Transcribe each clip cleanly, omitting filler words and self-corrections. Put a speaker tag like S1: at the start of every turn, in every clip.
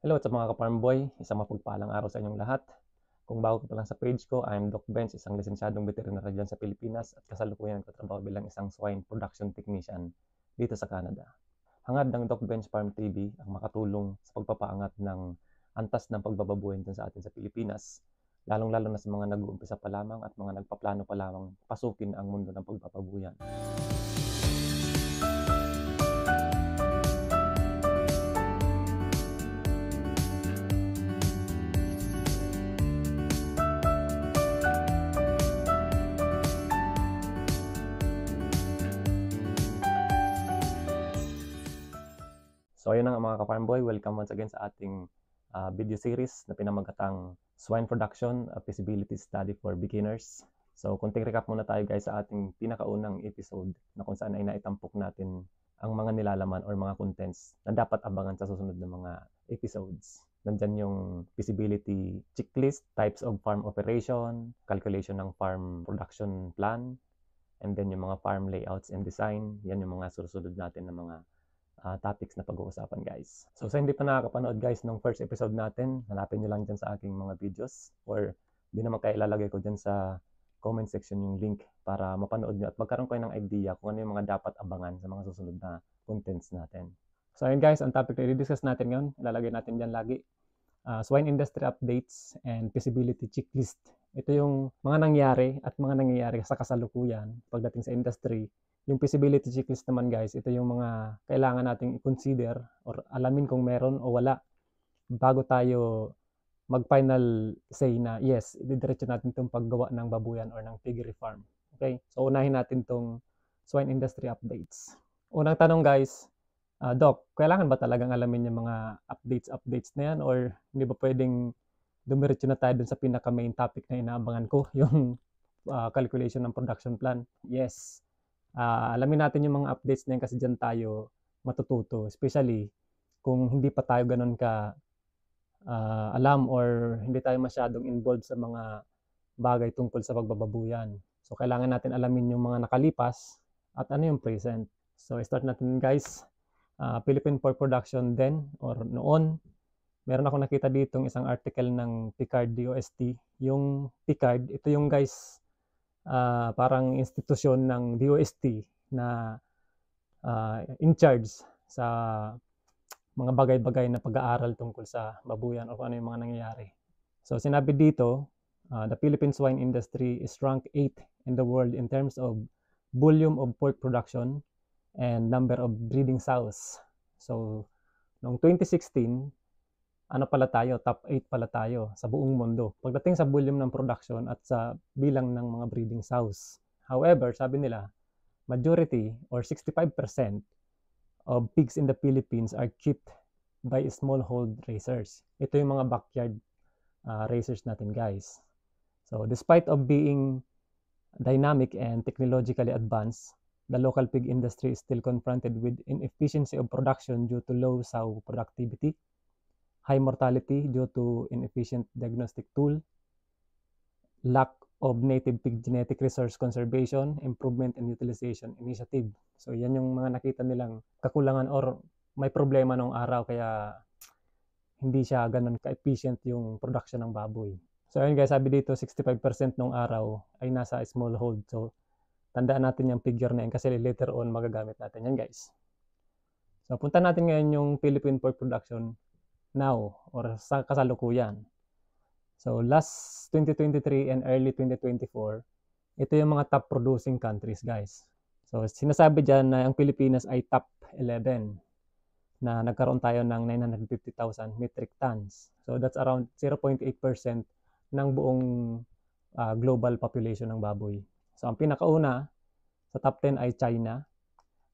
S1: Hello sa mga ka-farm boy, isang mapagpalang araw sa inyong lahat. Kung bago ka pa lang sa page ko, I am Doc Benz, isang lisensyadong veterinary dyan sa Pilipinas at kasalukuyan nagtatrabaho bilang isang swine production technician dito sa Canada. Hangad ng Doc Benz Farm TV ang makatulong sa pagpapaangat ng antas ng pagbababuhay dyan sa atin sa Pilipinas, lalong-lalo na sa mga nag-uumpisa pa lamang at mga nagpaplano pa lamang pasukin ang mundo ng pagbababuyan. So ayun na nga mga ka-farm boy, welcome once again sa ating video series na pinamagatang Swine Production, a Feasibility Study for Beginners. So kunting recap muna tayo guys sa ating pinakaunang episode na kung saan ay naitampok natin ang mga nilalaman or mga contents na dapat abangan sa susunod na mga episodes. Nandyan yung feasibility checklist, types of farm operation, calculation ng farm production plan, and then yung mga farm layouts and design. Yan yung mga susunod natin na mga topics na pag-uusapan guys. So sa hindi pa nakakapanood guys ng first episode natin, hanapin nyo lang dyan sa aking mga videos or di naman kayo ilalagay ko dyan sa comment section yung link para mapanood nyo at magkaroon kayo ng idea kung ano yung mga dapat abangan sa mga susunod na contents natin. So ayun guys, ang topic na i-discuss natin ngayon, ilalagay natin dyan lagi, swine industry updates and feasibility checklist. Ito yung mga nangyari at mga nangyayari sa kasalukuyan pagdating sa industry. Yung feasibility checklist naman guys, ito yung mga kailangan nating i-consider or alamin kung meron o wala bago tayo mag-final say na yes, ididiretso natin itong paggawa ng babuyan or ng piggery farm. Okay? So unahin natin itong swine industry updates. Unang tanong guys, Doc, kailangan ba talagang alamin yung mga updates na yan or hindi ba pwedeng dumiretso na tayo dun sa pinaka main topic na inaabangan ko, yung calculation ng production plan? Yes. Alamin natin yung mga updates na yan kasi dyan tayo matututo, especially kung hindi pa tayo ganun ka alam or hindi tayo masyadong involved sa mga bagay tungkol sa pagbababuyan. So kailangan natin alamin yung mga nakalipas at ano yung present. So start natin guys. Philippine Pork Production then or noon, meron ako nakita ditong isang article ng Picard DOST. Yung Picard, ito yung guys parang institusyon ng DOST na in charge sa mga bagay-bagay na pag-aaral tungkol sa babuyan o ano yung mga nangyayari. So sinabi dito, the Philippine swine industry is ranked 8th in the world in terms of volume of pork production and number of breeding sows. So noong 2016, ano pala tayo, top 8 pala tayo sa buong mundo pagdating sa volume ng production at sa bilang ng mga breeding sows. However, sabi nila, majority or 65% of pigs in the Philippines are kept by smallhold raisers. Ito yung mga backyard raisers natin guys. So despite of being dynamic and technologically advanced, the local pig industry is still confronted with inefficiency of production due to low sow productivity, high mortality due to inefficient diagnostic tool, lack of native pig genetic resource conservation, improvement and utilization initiative. So yan yung mga nakita nilang kakulangan or may problema nung araw kaya hindi siya ganun ka-efficient yung production ng baboy. So ayun guys, sabi dito 65% nung araw ay nasa smallhold. So tandaan natin yung figure na yan kasi later on magagamit natin yan guys. So punta natin ngayon yung Philippine pork production now or sa kasalukuyan. So last 2023 and early 2024, ito yung mga top producing countries guys. So sinasabi dyan na ang Pilipinas ay top 11 na nagkaroon tayo ng 950,000 metric tons. So that's around 0.8% ng buong global population ng baboy. So ang pinakauna sa top 10 ay China.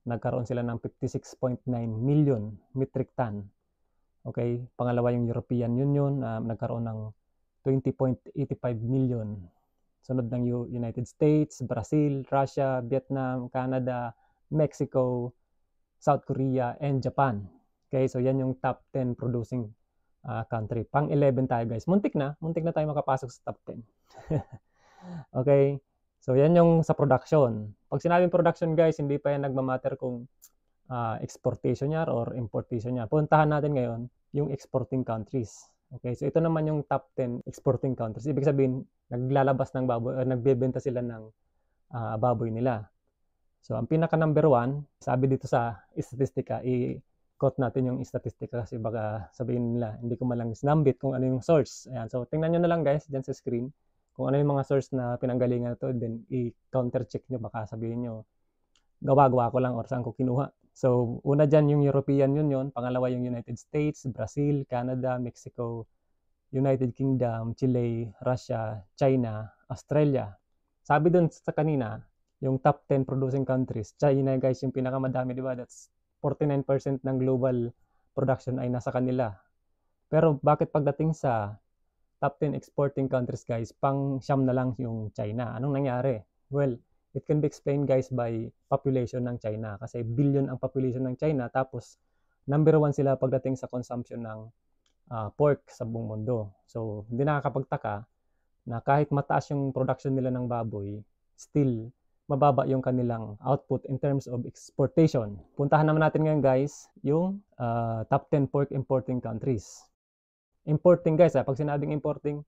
S1: Nagkaroon sila ng 56.9 million metric ton. Okay, pangalawa yung European Union, nagkaroon ng 20.85 million. Sunod ng United States, Brazil, Russia, Vietnam, Canada, Mexico, South Korea, and Japan. Okay, so yan yung top 10 producing country. Pang 11 tayo guys. Muntik na tayo makapasok sa top 10. Okay, so yan yung sa production. Pag sinabing production guys, hindi pa yan nagmamatter kung exportation niya or importation niya. Puntahan natin ngayon yung exporting countries. Okay, so ito naman yung top 10 exporting countries. Ibig sabihin, naglalabas ng baboy, nagbebenta sila ng baboy nila. So, ang pinaka number 1, sabi dito sa statistika, i-quote natin yung statistika kasi baka sabihin nila, hindi ko malang sinambit kung ano yung source. Ayan, so tingnan nyo na lang guys, dyan sa screen, kung ano yung mga source na pinanggalingan ito, then i-counter check nyo, baka sabihin nyo, gawa-gawa ko lang or saan ko kinuha. So, una dyan yung European Union, pangalawa yung United States, Brazil, Canada, Mexico, United Kingdom, Chile, Russia, China, Australia. Sabi dun sa kanina, yung top 10 producing countries, China guys yung pinakamadami, di ba? That's 49% ng global production ay nasa kanila. Pero bakit pagdating sa top 10 exporting countries guys, pang siyam na lang yung China? Anong nangyari? Well, it can be explained guys by population ng China kasi billion ang population ng China, tapos number 1 sila pagdating sa consumption ng pork sa buong mundo. So hindi nakakapagtaka na kahit mataas yung production nila ng baboy, still mababa yung kanilang output in terms of exportation. Puntahan naman natin ngayon guys yung top 10 pork importing countries. Importing guys, pag sinabing importing,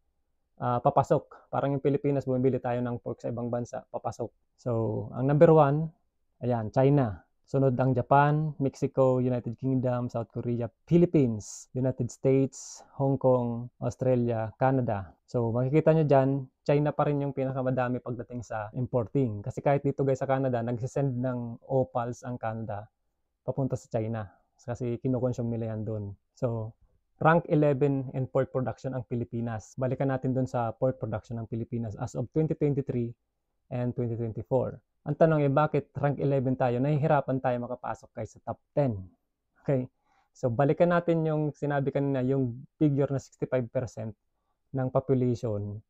S1: papasok. Parang yung Pilipinas, bumibili tayo ng pork sa ibang bansa, papasok. So, ang number 1, ayan, China. Sunod ang Japan, Mexico, United Kingdom, South Korea, Philippines, United States, Hong Kong, Australia, Canada. So, makikita nyo dyan, China pa rin yung pinakamadami pagdating sa importing. Kasi kahit dito guys sa Canada, nagsisend ng opals ang Canada papunta sa China. Kasi kinukonsume nila yan doon. So, rank 11 in pork production ang Pilipinas. Balikan natin doon sa pork production ng Pilipinas as of 2023 and 2024. Ang tanong bakit rank 11 tayo? Nahihirapan tayo makapasok guys sa top 10. Okay? So, balikan natin yung sinabi kanina, yung figure na 65% ng population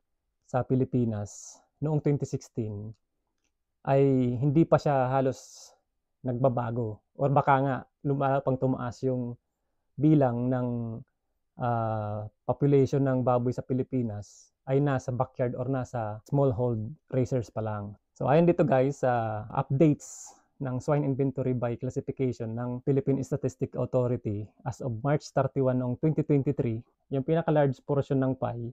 S1: sa Pilipinas noong 2016 ay hindi pa siya halos nagbabago. Or baka nga, pang tumaas yung bilang ng population ng baboy sa Pilipinas ay nasa backyard or nasa smallhold raisers pa lang. So ayon dito guys, updates ng swine inventory by classification ng Philippine Statistics Authority as of March 31 noong 2023, yung pinaka-large portion ng pie,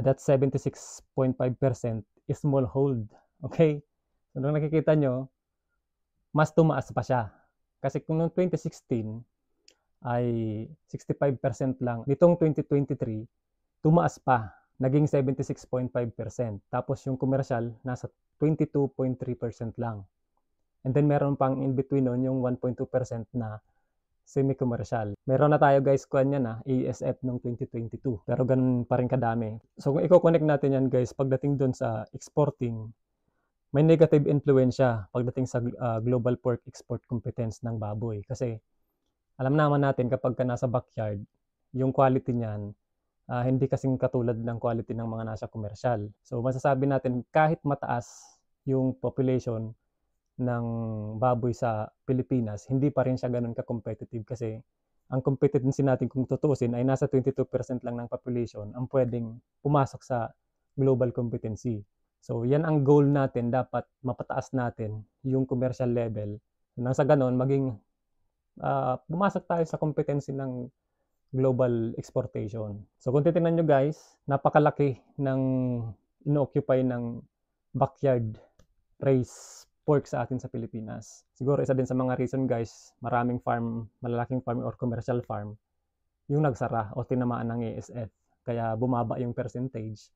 S1: that's 76.5% is smallhold. Okay? So nung nakikita nyo, mas tumaas pa siya. Kasi kung noong 2016 ay 65% lang, nitong 2023, tumaas pa, naging 76.5%. Tapos yung commercial, nasa 22.3% lang. And then meron pang in between nun, yung 1.2% na semi-commercial. Meron na tayo guys, kuhan yan ASF noong 2022. Pero ganun pa rin kadami. So kung i-connect natin yan guys, pagdating dun sa exporting, may negative influensya pagdating sa global pork export competence ng baboy. Kasi alam naman natin kapag ka nasa backyard, yung quality niyan, hindi kasing katulad ng quality ng mga nasa commercial. So masasabi natin kahit mataas yung population ng baboy sa Pilipinas, hindi pa rin siya ganun ka-competitive kasi ang competency natin kung tutuusin ay nasa 22% lang ng population ang pwedeng pumasok sa global competency. So yan ang goal natin, dapat mapataas natin yung commercial level. Nang sa ganun, maging pumasok tayo sa competency ng global exportation. So kung titingnan nyo guys, napakalaki ng ino-occupy ng backyard raised pork sa atin sa Pilipinas. Siguro isa din sa mga reason guys, maraming farm, malalaking farm or commercial farm, yung nagsara o tinamaan ng ASF. Kaya bumaba yung percentage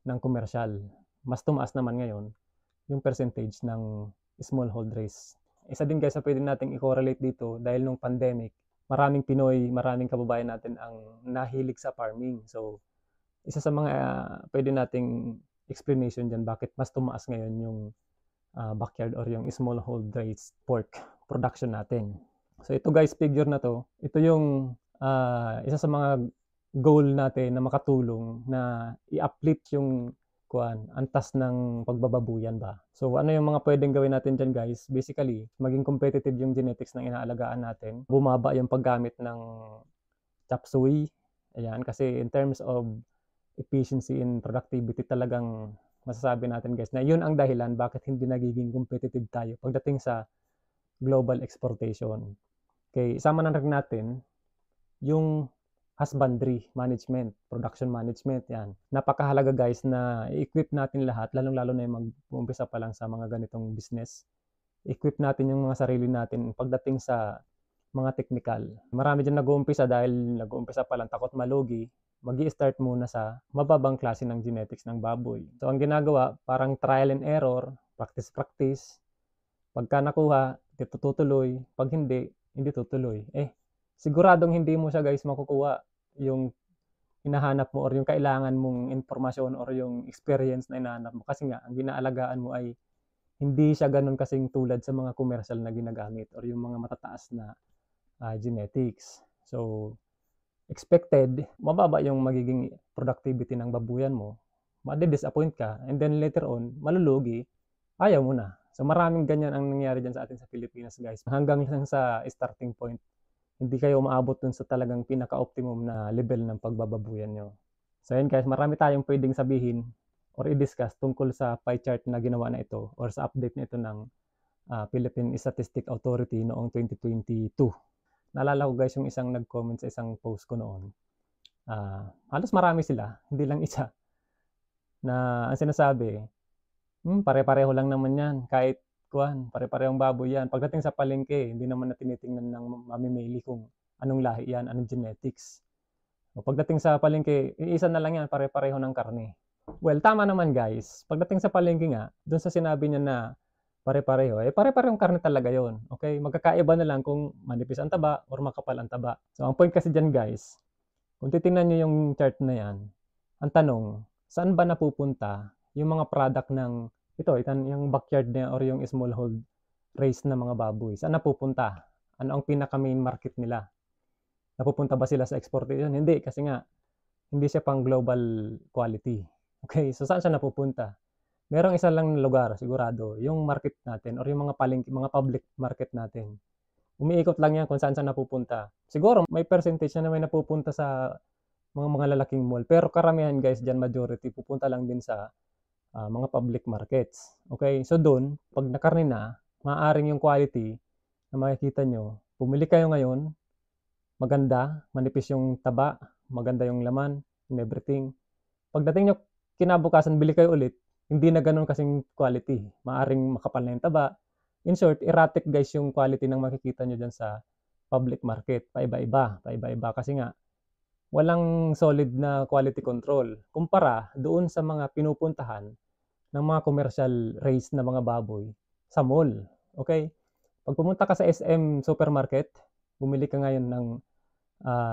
S1: ng commercial. Mas tumaas naman ngayon yung percentage ng smallhold raised. Isa din guys na pwede nating i-correlate dito dahil nung pandemic, maraming Pinoy, maraming kababayan natin ang nahilig sa farming. So, isa sa mga pwede nating explanation dyan bakit mas tumaas ngayon yung backyard or yung smallhold raised pork production natin. So, ito guys, figure na to, ito yung isa sa mga goal natin na makatulong na i-uplift yung antas ng pagbababuyan ba. So ano yung mga pwedeng gawin natin dyan guys? Basically, maging competitive yung genetics ng inaalagaan natin. Bumaba yung paggamit ng chop suey. Ayan, kasi in terms of efficiency and productivity, talagang masasabi natin guys na yun ang dahilan bakit hindi nagiging competitive tayo pagdating sa global exportation. Okay, isama na rin natin yung husbandry management, production management, yan. Napakahalaga guys na i-equip natin lahat, lalong-lalo na yung mag-uumpisa pa lang sa mga ganitong business. Equip natin yung mga sarili natin pagdating sa mga technical. Marami dyan nag-uumpisa dahil nag-uumpisa pa lang takot malugi, magi-start muna sa mababang klase ng genetics ng baboy. So ang ginagawa, parang trial and error, practice. Pagka nakuha, dito tutuloy. Pag hindi, hindi tutuloy. Siguradong hindi mo siya guys makukuha yung hinahanap mo or yung kailangan mong informasyon or yung experience na hinahanap mo. Kasi nga, ang ginaalagaan mo ay hindi siya ganun kasing tulad sa mga commercial na ginagamit or yung mga matataas na genetics. So, expected, mababa yung magiging productivity ng babuyan mo, madi-disappoint ka, and then later on, malulugi, ayaw mo na. So maraming ganyan ang nangyari dyan sa atin sa Pilipinas guys. Hanggang lang sa starting point, hindi kayo umaabot dun sa talagang pinaka-optimum na level ng pagbababuyan nyo. So yun guys, marami tayong pwedeng sabihin or i-discuss tungkol sa pie chart na ginawa na ito or sa update na ito ng Philippine Statistics Authority noong 2022. Naalala ko guys yung isang nag-comment sa isang post ko noon. Halos marami sila, hindi lang isa. Na ang sinasabi, pare-pareho lang naman yan. Kahit pare-parehong baboy yan. Pagdating sa palengke, hindi naman na tinitingnan ng mamimili kung anong lahi yan, anong genetics. O pagdating sa palengke, iisa na lang yan, pare-pareho ng karne. Well, tama naman guys. Pagdating sa palengke nga, dun sa sinabi niya na pare-pareho, pare-parehong karne talaga yon. Okay? Magkakaiba na lang kung manipis ang taba or makapal ang taba. So, ang point kasi dyan guys, kung titingnan nyo yung chart na yan, ang tanong, saan ba napupunta yung mga product ng yung backyard na or yung smallhold raised na mga baboy? Saan napupunta? Ano ang pinaka main market nila? Napupunta ba sila sa exportation? Hindi, kasi nga, hindi siya pang global quality. Okay, so saan siya napupunta? Merong isa lang lugar, sigurado, yung market natin or yung mga public market natin. Umiikot lang yan kung saan napupunta. Siguro, may percentage na may napupunta sa mga lalaking mall. Pero karamihan guys, dyan majority, pupunta lang din sa mga public markets. Okay, so doon, pag nakarni na, maaaring yung quality na makikita nyo, pumili kayo ngayon, maganda, manipis yung taba, maganda yung laman, and everything. Pagdating nyo, kinabukasan, bili kayo ulit, hindi na ganun kasing quality. Maaring makapal na yung taba. In short, erratic guys yung quality ng makikita nyo dyan sa public market. Paiba-iba kasi nga, walang solid na quality control. Kumpara doon sa mga pinupuntahan ng mga commercial raised na mga baboy sa mall. Okay? Pag pumunta ka sa SM supermarket, bumili ka ngayon ng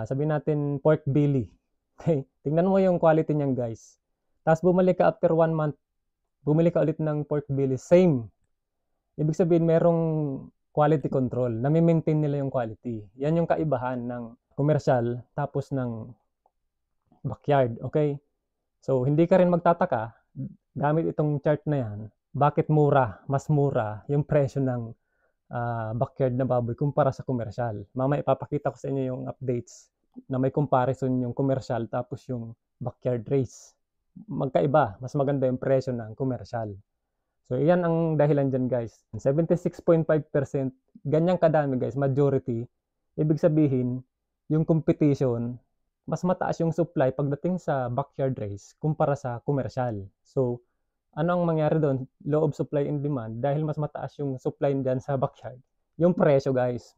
S1: sabihin natin pork belly. Okay? Tingnan mo yung quality niyan guys. Tapos bumalik ka after 1 month, bumili ka ulit ng pork belly, same. Ibig sabihin merong quality control, nami-maintain nila yung quality. Yan yung kaibahan ng commercial tapos ng backyard, okay? So hindi ka rin magtataka gamit itong chart na yan, bakit mas mura yung presyo ng backyard na baboy kumpara sa commercial. Mamaya ipapakita ko sa inyo yung updates na may comparison yung commercial tapos yung backyard race. Magkaiba, mas maganda yung presyo ng commercial. So, iyan ang dahilan dyan guys. 76.5%, ganyang kadami guys, majority. Ibig sabihin, yung competition, mas mataas yung supply pagdating sa backyard race kumpara sa commercial. So, ano ang mangyari doon? Law of supply and demand. Dahil mas mataas yung supply dyan sa backyard, yung presyo guys,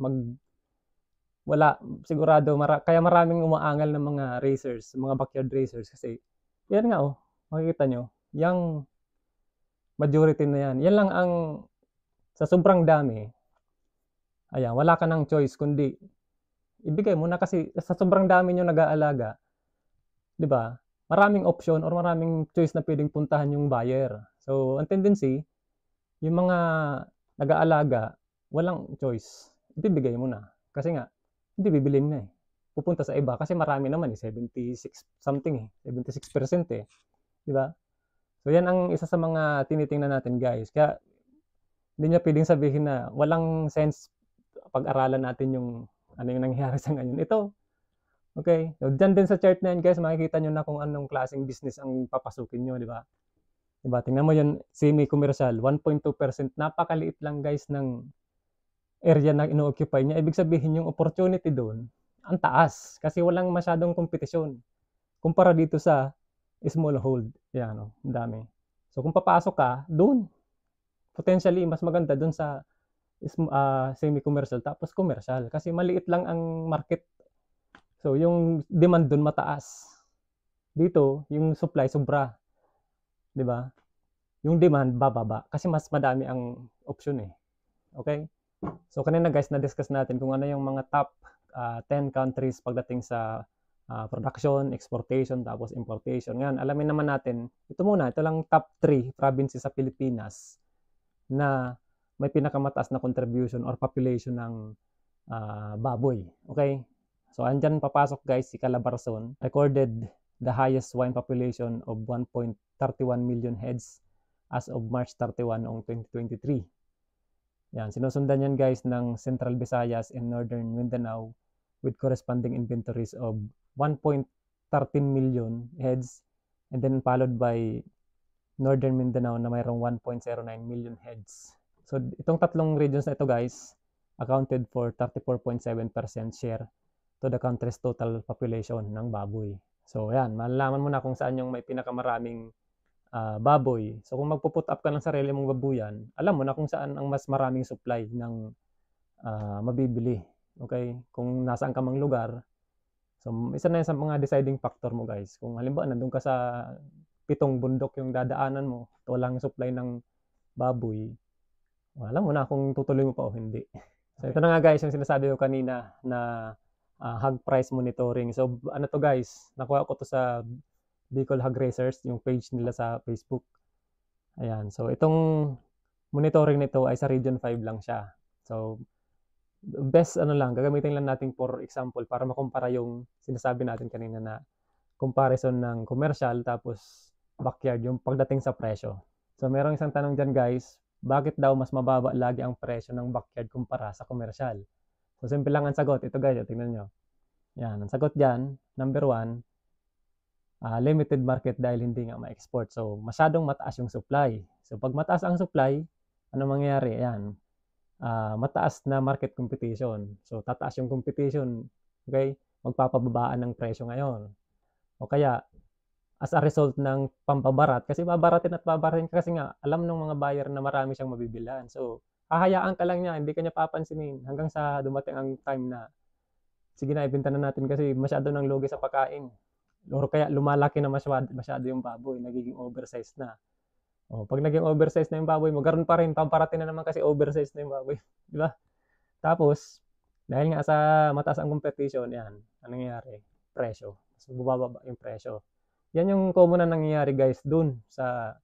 S1: wala, sigurado, kaya maraming umaangal ng mga racers, mga backyard racers kasi yan nga makikita nyo, yung majority na yan. Yan lang ang, sa sobrang dami, ayan, wala ka ng choice kundi ibigay mo na kasi sa sobrang dami nyo nag-aalaga, di ba? Maraming option or maraming choice na pwedeng puntahan yung buyer. So, ang tendency, yung mga nag-aalaga, walang choice. Ibibigay mo na. Kasi nga, hindi bibilin na pupunta sa iba kasi marami naman 76 something 76% di ba? So yan ang isa sa mga tinitingnan natin guys. Kaya hindi niya pwedeng sabihin na walang sense pag-aralan natin yung ano yung nangyayari sa ngayon. Ito, okay? So dyan din sa chart na yan guys, makikita nyo na kung anong klaseng business ang papasukin nyo, di ba? Diba? Tingnan mo yun, semi-commercial, 1.2%. Napakaliit lang guys ng area na ino-occupy niya, ibig sabihin yung opportunity doon, ang taas. Kasi walang masyadong kompetisyon. Kumpara dito sa smallhold. Yan, ang dami. So kung papasok ka, doon, potentially, mas maganda doon sa semi-commercial tapos commercial. Kasi maliit lang ang market. So yung demand doon mataas. Dito, yung supply sobra. 'Di ba? Yung demand bababa kasi mas madami ang option eh. Okay? So kanina guys, na-discuss natin kung ano yung mga top 10 countries pagdating sa production, exportation, tapos importation. Ngayon, alamin naman natin, ito lang top 3 provinces sa Pilipinas na may pinakamataas na contribution or population ng baboy. Okay? So andyan papasok guys si Calabarzon, recorded the highest swine population of 1.31 million heads as of March 31 noong 2023. Yan, sinusundan yan guys ng Central Visayas and Northern Mindanao with corresponding inventories of 1.13 million heads, and then followed by Northern Mindanao na mayroong 1.09 million heads. So itong tatlong regions na ito guys accounted for 34.7% share to the country's total population ng baboy. So yan, malalaman mo na kung saan yung may pinakamaraming baboy. So kung magpo-put up ka ng sarili mong babuyan, alam mo na kung saan ang mas maraming supply ng mabibili. Okay? Kung nasaan ka mang lugar. So isa na yan sa mga deciding factor mo guys. Kung halimbawa nandun ka sa 7 bundok yung dadaanan mo, ito lang supply ng baboy, alam mo na kung tutuloy mo pa o hindi. So ito na nga guys yung sinasabi ko kanina na hog price monitoring. So ano to guys, nakuha ko to sa Bicol Hog Racers, yung page nila sa Facebook. Ayan, so itong monitoring nito ay sa Region 5 lang siya. So best gagamitin lang natin for example para makumpara yung sinasabi natin kanina na comparison ng commercial tapos backyard yung pagdating sa presyo. So merong isang tanong dyan guys, bakit daw mas mababa lagi ang presyo ng backyard kumpara sa commercial? So simple lang ang sagot. Ito guys, tingnan nyo. Yan, ang sagot dyan, number 1, limited market dahil hindi nga ma-export. So masyadong mataas yung supply. So pag mataas ang supply, ano mangyayari? Yan, mataas na market competition. So tataas yung competition, okay? Magpapababaan ng presyo ngayon. O kaya, as a result ng pampabarat, kasi babaratin kasi nga, alam ng mga buyer na marami siyang mabibilhan. So, hahayaan ka lang niya, hindi ka niya papansinin hanggang sa dumating ang time na, sige na, ibenta na natin kasi masyado ng lugi sa pagkain. O kaya lumalaki na masyado yung baboy, nagiging oversized na. O, pag naging oversized na yung baboy mo, ganoon pa rin, pamparating na naman kasi oversized na yung baboy. Di ba? Tapos, dahil nga sa mataas ang competition, yan, anong nangyayari? Presyo. So, bubaba yung presyo. Yan yung common na nangyayari guys dun sa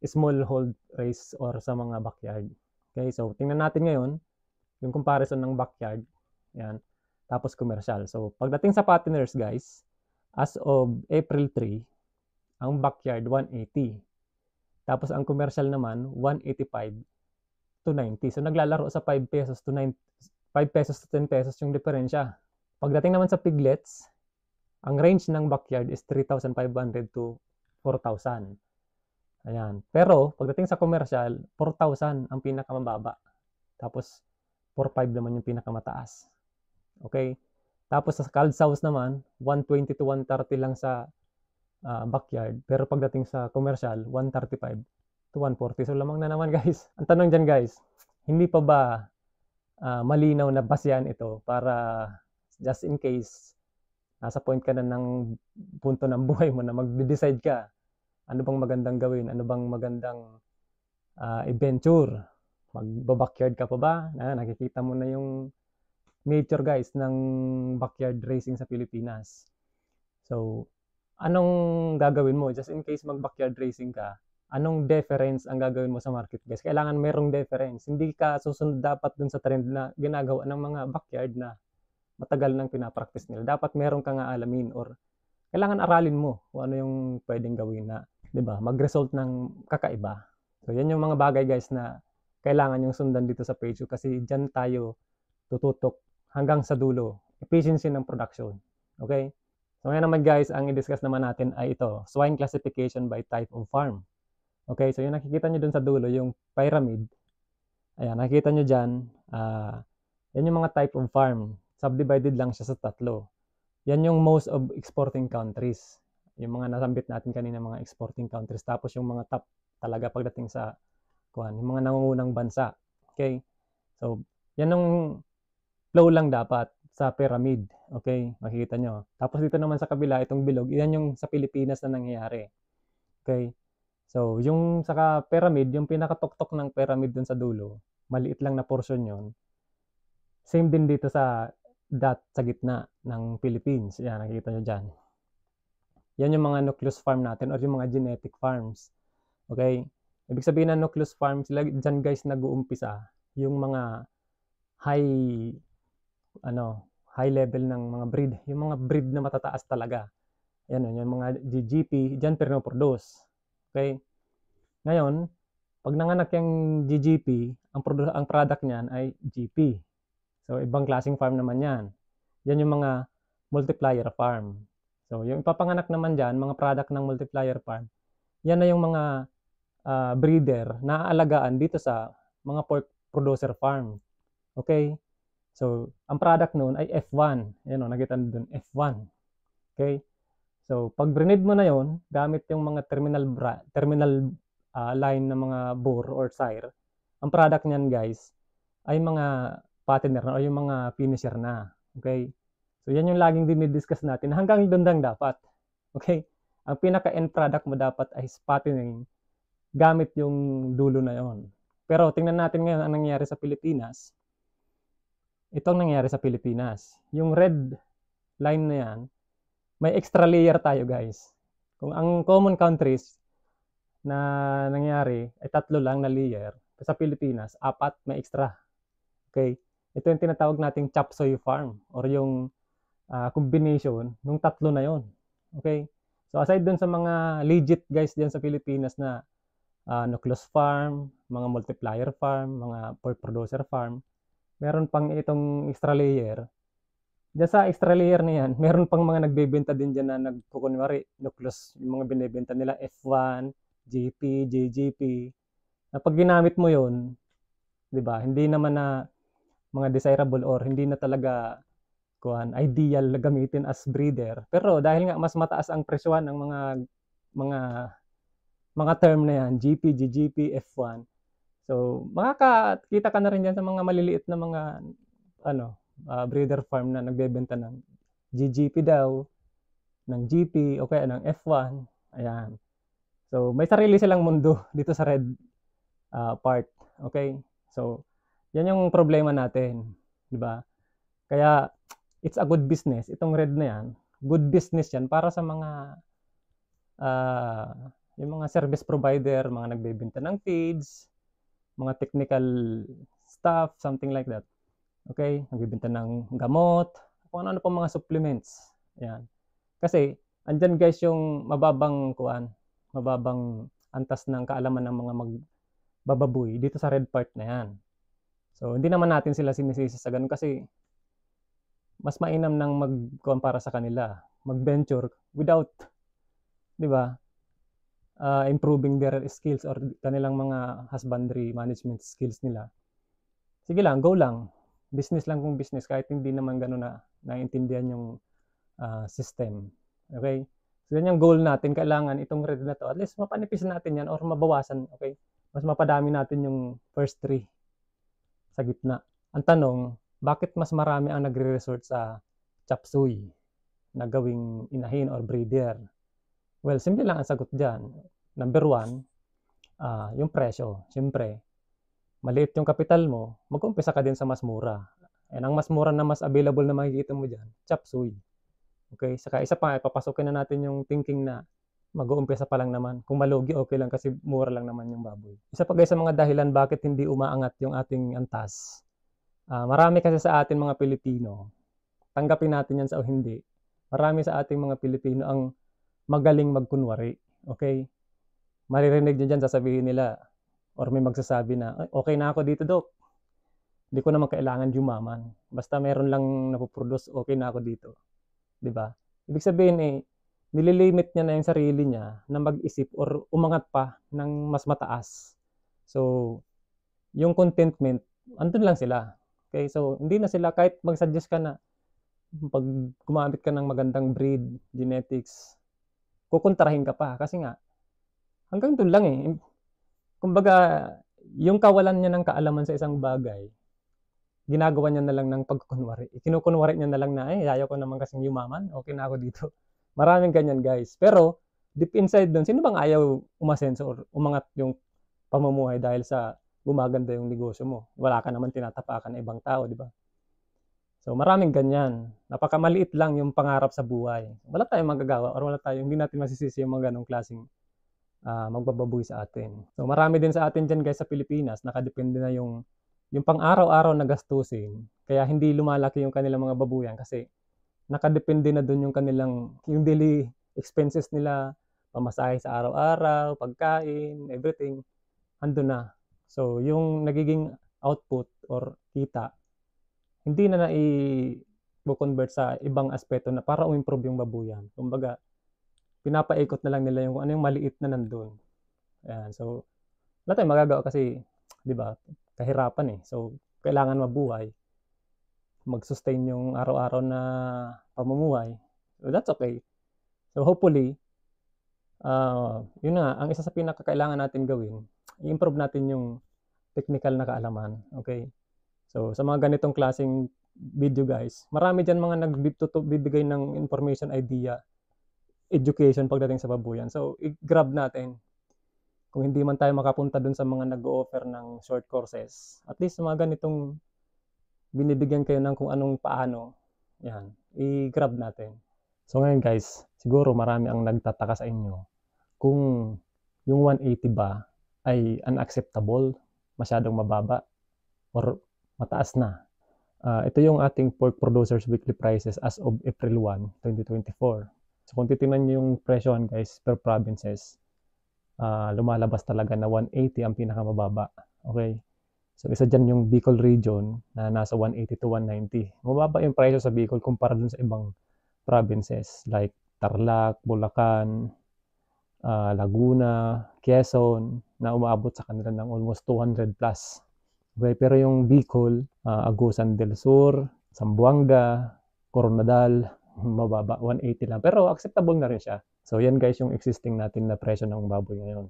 S1: smallhold race or sa mga backyard. Okay, so tingnan natin ngayon yung comparison ng backyard. Yan. Tapos commercial. So pagdating sa fatteners guys, as of April 3, ang backyard 180. Tapos ang commercial naman 185 to 90. So naglalaro sa 5 pesos to 9, 5 pesos to 10 pesos yung diferensya. Pagdating naman sa piglets, ang range ng backyard is 3,500 to 4,000. Ayan. Pero pagdating sa commercial, 4,000 ang pinakamababa. Tapos 4,500 naman yung pinakamataas. Okay? Tapos sa culled sows naman, 120 to 130 lang sa backyard. Pero pagdating sa commercial, 135 to 140. So lamang na naman guys. Ang tanong dyan guys, hindi pa ba malinaw na basehan ito para just in case nasa point ka na ng punto ng buhay mo na mag-decide ka, ano bang magandang gawin, ano bang magandang adventure, mag-backyard ka pa ba? Nakikita mo na yung nature guys ng backyard racing sa Pilipinas. So, anong gagawin mo? Just in case mag-backyard racing ka, anong deference ang gagawin mo sa market guys? Kailangan merong deference. Hindi ka susunod dapat dun sa trend na ginagawa ng mga backyard na matagal nang pinapractice nila. Dapat meron ka nga alamin or kailangan aralin mo kung ano yung pwedeng gawin na, 'di ba, mag-result ng kakaiba. So, yan yung mga bagay guys na kailangan yung sundan dito sa page kasi diyan tayo tututok hanggang sa dulo, efficiency ng production. Okay? So, ngayon naman guys, ang i-discuss naman natin ay ito, swine classification by type of farm. Okay? So, yung nakikita nyo dun sa dulo, yung pyramid, Ayan, nakikita nyo dyan, yan yung mga type of farm. Subdivided lang siya sa 3. Yan yung most of exporting countries. Yung mga nasambit natin kanina, mga exporting countries. Tapos yung mga top talaga pagdating sa yung mga nangungunang bansa. Okay? So, yan yung flow lang dapat sa pyramid. Okay? Makikita nyo. Tapos dito naman sa kabila, itong bilog, yan yung sa Pilipinas na nangyayari. Okay? So, yung sa pyramid, yung pinakatuktok ng pyramid dun sa dulo, maliit lang na portion yon. Same din dito sa dot sa gitna ng Philippines. Yan, nakikita nyo dyan. Yan yung mga nucleus farm natin or yung mga genetic farms. Okay? Ibig sabihin ng nucleus farms, dyan guys nag-uumpisa yung mga high level ng mga breed. Yung mga breed na matataas talaga. Yan, yung mga GGP, dyan pinoproduce. Okay? Ngayon, pag nanganak yung GGP, ang product niyan ay GP. So, ibang klaseng farm naman yan. Yan yung mga multiplier farm. So, yung ipapanganak naman dyan, mga product ng multiplier farm, yan na yung mga breeder na aalagaan dito sa mga pork producer farm. Okay? So, ang product nun ay F1. Yan o, nakita nyo dun, F1. Okay? So, pag brinid mo na yon gamit yung mga terminal line ng mga bore or sire, ang product niyan guys, ay mga patterner na o yung mga finisher na. Okay? So, yan yung laging dinidiscuss natin. Hanggang doon lang dapat. Okay? Ang pinaka-end product mo dapat ay patterning gamit yung dulo na yon. Pero tingnan natin ngayon ang nangyayari sa Pilipinas. Itong nangyayari sa Pilipinas. Yung red line na yan, may extra layer tayo guys. Kung ang common countries na nangyari ay 3 lang na layer, sa Pilipinas, 4 may extra. Okay? Ito yung tinatawag nating chop suey farm or yung combination ng 3 na yon. Okay? So aside dun sa mga legit guys diyan sa Pilipinas na nucleus farm, mga multiplier farm, mga pork producer farm, meron pang itong extra layer. Diyan sa extra layer na yan, meron pang mga nagbebenta din dyan na nagkukunwari, nucleus, yung mga binibenta nila F1, GP, JGP. Na pag ginamit mo yon, di ba, hindi naman na mga desirable or hindi na talaga ideal gamitin as breeder. Pero dahil nga mas mataas ang presyohan ng mga term na yan, GP, GGP, F1. So, makakakita ka na rin yan sa mga maliliit na mga breeder farm na nagbebenta ng GGP daw, ng GP, o kaya ng F1. Ayan. So, may sarili silang mundo dito sa red part. Okay? So, yan yung problema natin. Diba? Kaya, it's a good business. Itong red na yan, good business yan para sa mga yung mga service provider, mga nagbebenta ng feeds, mga technical stuff, something like that. Okay? Nagbebenta ng gamot, kung ano-ano pang mga supplements. Ayan. Kasi, andyan guys yung mababang antas ng kaalaman ng mga magbababoy dito sa red part na yan. So, hindi naman natin sila sinisisi sa ganun kasi mas mainam nang magkumpara sa kanila, mag-venture without, di ba, improving their skills or kanilang mga husbandry management skills nila. Sige lang, go lang. Business lang kung business kahit hindi naman gano'n na naiintindihan yung system. Okay? So, yan yung goal natin. Kailangan itong red na to, at least mapanipis natin yan or mabawasan. Okay? Mas mapadami natin yung first 3 sa gitna. Ang tanong, bakit mas marami ang nagre-resort sa chop suey na gawing inahin or breeder? Well, simple lang ang sagot dyan. Number 1, yung presyo. Siyempre, maliit yung kapital mo, mag-umpisa ka din sa mas mura. And ang mas mura na mas available na makikita mo dyan, chop suey. Okay? Saka isa pa, ipapasukin na natin yung thinking na mag-uumpisa pa lang naman. Kung malugi, okay lang kasi mura lang naman yung baboy. Isa pa guys sa mga dahilan bakit hindi umaangat yung ating antas. Marami kasi sa atin mga Pilipino, tanggapin natin yan sa o hindi, marami sa ating mga Pilipino ang magaling magkunwari. Okay? Maririnig nyo dyan, sasabihin nila, or may magsasabi na, okay na ako dito, Dok. Hindi ko naman kailangan yumaman. Basta meron lang napoproduce, okay na ako dito. Diba? Ibig sabihin nililimit niya na yung sarili niya na mag-isip or umangat pa ng mas mataas. So, yung contentment, andun lang sila. Okay, so hindi na sila kahit mag-suggest ka na pag gumamit ka ng magandang breed, genetics, kukontrahin ka pa kasi nga hanggang dun lang eh. Kumbaga, yung kawalan niya ng kaalaman sa isang bagay, ginagawa niya na lang ng pagkukunwari. Kinukunwari niya na lang na, ay, ayaw ko naman kasing yumaman, okay na ako dito. Maraming ganyan, guys. Pero, deep inside dun, sino bang ayaw umasenso or umangat yung pamumuhay dahil sa gumaganda yung negosyo mo? Wala ka naman tinatapakan na ibang tao, di ba? So, maraming ganyan. Napakamaliit lang yung pangarap sa buhay. Wala tayong magagawa or hindi natin masisisi yung mga ganong klaseng magbababoy sa atin. So, marami din sa atin dyan, guys, sa Pilipinas, nakadepende na yung pang-araw-araw na gastusin, kaya hindi lumalaki yung kanilang mga babuyan kasi nakadepende na doon yung daily expenses nila, pamasahe sa araw-araw, pagkain, everything, ando na. So, yung nagiging output or kita, hindi na i-convert sa ibang aspeto na para umimprove yung babuyan. Kumbaga, pinapaikot na lang nila yung ano yung maliit na nandun. Ayan, so, wala tayong magagawa kasi, di ba, kahirapan eh. So, kailangan mabuhay, mag-sustain yung araw-araw na pamumuhay. So, that's okay. So, hopefully, yun nga, ang isa sa pinakakailangan natin gawin, i-improve natin yung technical na kaalaman. Okay? So, sa mga ganitong klaseng video, guys, marami dyan mga nagbibigay ng information, idea, education pagdating sa babuyan. So, i-grab natin. Kung hindi man tayo makapunta dun sa mga nag-o-offer ng short courses, at least mga ganitong binibigyan kayo ng kung anong paano, yan, i-grab natin. So ngayon, guys, siguro marami ang nagtataka sa inyo kung yung 180 ba ay unacceptable, masyadong mababa, or mataas na. Ito yung ating pork producers weekly prices as of April 1, 2024. So kung titingnan nyo yung presyohan, guys, per provinces, lumalabas talaga na 180 ang pinakamababa. Okay? So, isa dyan yung Bicol region na nasa 180 to 190. Mababa yung presyo sa Bicol kumpara dun sa ibang provinces like Tarlac, Bulacan, Laguna, Quezon, na umaabot sa kanila ng almost 200 plus. Okay? Pero yung Bicol, Agusan del Sur, Zamboanga, Coronadal, mababa, 180 lang. Pero acceptable na rin siya. So, yan guys yung existing natin na presyo ng baboy ngayon.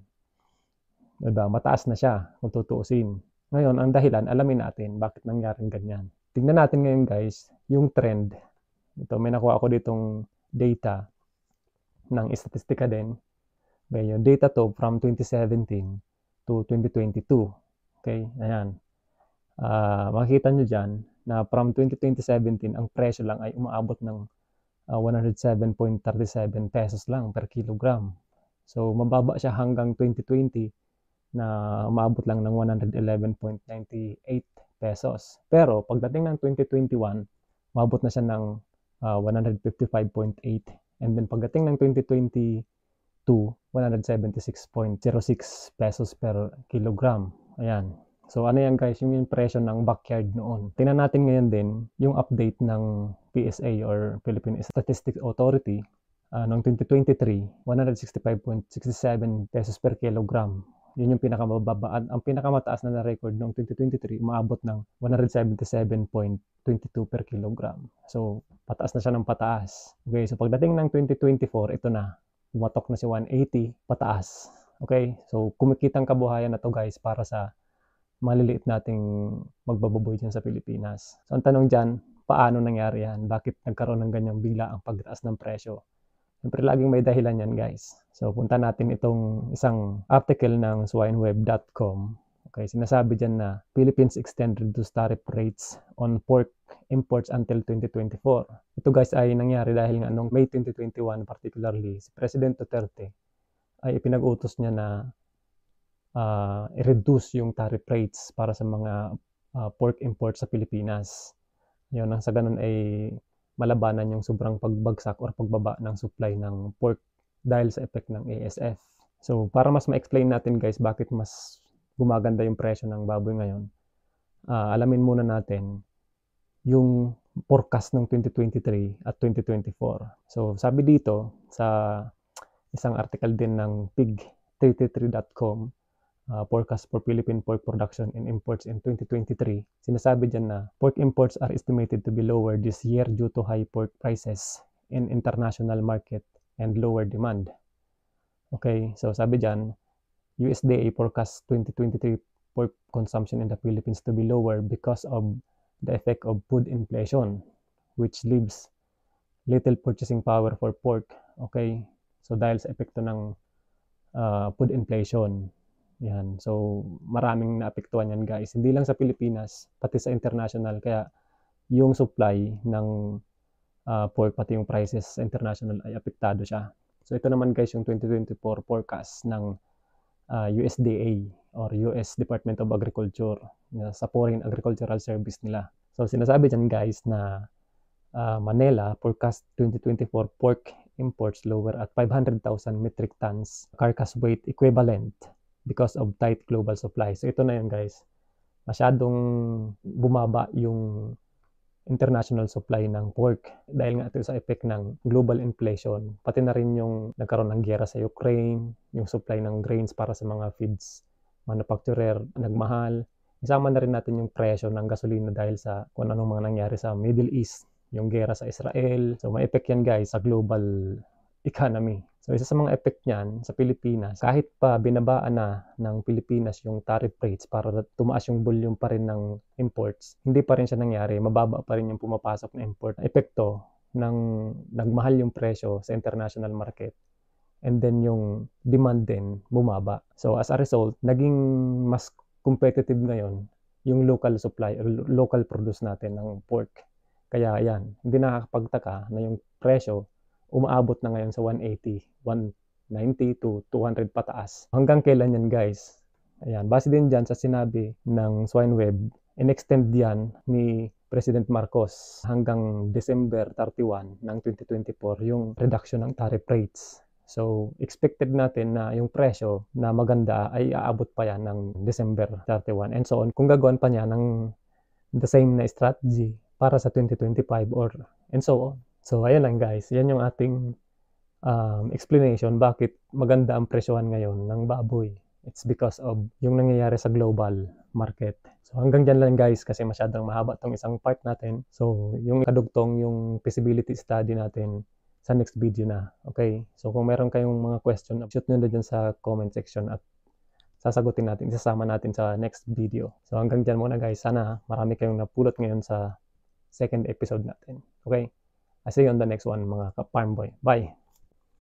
S1: Diba? Mataas na siya kung tutuusin. Ngayon, ang dahilan, alamin natin bakit nangyaring ganyan. Tingnan natin ngayon guys, yung trend. Ito, may nakuha ako ditong data ng statistika din. Okay, yung data to from 2017 to 2022. Okay, ayan. Makikita nyo dyan na from 2017, ang presyo lang ay umaabot ng 107.37 pesos lang per kilogram. So, mababa siya hanggang 2020 na umabot lang ng 111.98 pesos. Pero, pagdating ng 2021, umabot na siya ng 155.8. And then, pagdating ng 2022, 176.06 pesos per kilogram. Ayan. So, ano yan guys, yung presyo ng backyard noon. Tingnan natin ngayon din yung update ng PSA or Philippine Statistics Authority noong 2023, 165.67 pesos per kilogram. Yun yung pinakamababa. Ang pinakamataas na na-record noong 2023, umaabot ng 177.22 per kilogram. So, pataas na siya ng pataas. Okay, so pagdating ng 2024, ito na. Umatok na si 180, pataas. Okay, so kumikitang kabuhayan na to guys para sa maliliit nating magbababoy dyan sa Pilipinas. So, ang tanong dyan, paano nangyari yan? Bakit nagkaroon ng ganyang bigla ang pagtaas ng presyo? Siyempre, laging may dahilan yan, guys. So, punta natin itong isang article ng swineweb.com. Okay, sinasabi dyan na Philippines extend reduced tariff rates on pork imports until 2024. Ito, guys, ay nangyari dahil nga noong May 2021, particularly, si President Duterte ay ipinag-utos niya na i-reduce yung tariff rates para sa mga pork imports sa Pilipinas. Yun, nang sa ganun ay malabanan yung sobrang pagbagsak or pagbaba ng supply ng pork dahil sa effect ng ASF. So, para mas ma-explain natin guys bakit mas gumaganda yung presyo ng baboy ngayon, alamin muna natin yung forecast ng 2023 at 2024. So, sabi dito sa isang article din ng pig333.com, forecast for Philippine pork production and imports in 2023, sinasabi dyan na pork imports are estimated to be lower this year due to high pork prices in international market and lower demand. Okay, so sabi dyan, USDA forecast 2023 pork consumption in the Philippines to be lower because of the effect of food inflation, which leaves little purchasing power for pork. Okay, so dahil sa epekto ng food inflation, yan. So maraming naapektuhan yan guys, hindi lang sa Pilipinas, pati sa international. Kaya yung supply ng pork, pati yung prices sa international ay apektado siya. So ito naman guys yung 2024 forecast ng USDA or US Department of Agriculture sa Foreign Agricultural Service nila. So sinasabi dyan guys na Manila forecast 2024 pork imports lower at 500,000 metric tons carcass weight equivalent because of tight global supply. So ito na yun guys, masyadong bumaba yung international supply ng pork dahil nga ito sa effect ng global inflation, pati na rin yung nagkaroon ng giyera sa Ukraine, yung supply ng grains para sa mga feeds manufacturer nagmahal. Isama na rin natin yung presyo ng gasolina dahil sa kung anong mga nangyari sa Middle East, yung giyera sa Israel. So may effect yan guys sa global economy. So isa sa mga effect niyan sa Pilipinas, kahit pa binabaan na ng Pilipinas yung tariff rates para tumaas yung volume pa rin ng imports, hindi pa rin siya nangyari, mababa pa rin yung pumapasok na import. Epekto ng nagmahal yung presyo sa international market, and then yung demand din bumaba. So as a result, naging mas competitive ngayon yung local supply or local produce natin ng pork. Kaya yan, hindi nakakapagtaka na yung presyo umaabot na ngayon sa 180, 190 to 200 pataas. Hanggang kailan yan guys? Ayan, base din dyan sa sinabi ng SwineWeb, in-extend yan ni President Marcos hanggang December 31 ng 2024 yung reduction ng tariff rates. So, expected natin na yung presyo na maganda ay aabot pa yan ng December 31 and so on. Kung gagawin pa niya ng the same na strategy para sa 2025 or and so on. So, ayan lang guys. Yan yung ating explanation bakit maganda ang presyohan ngayon ng baboy. It's because of yung nangyayari sa global market. So, hanggang dyan lang guys kasi masyadong mahaba tong isang part natin. So, yung kadugtong yung feasibility study natin sa next video na. Okay? So, kung meron kayong mga question, shoot nyo na dyan sa comment section at sasagutin natin, isasama natin sa next video. So, hanggang dyan muna guys. Sana marami kayong napulot ngayon sa second episode natin. Okay? I see you on the next one mga ka-farm boy. Bye!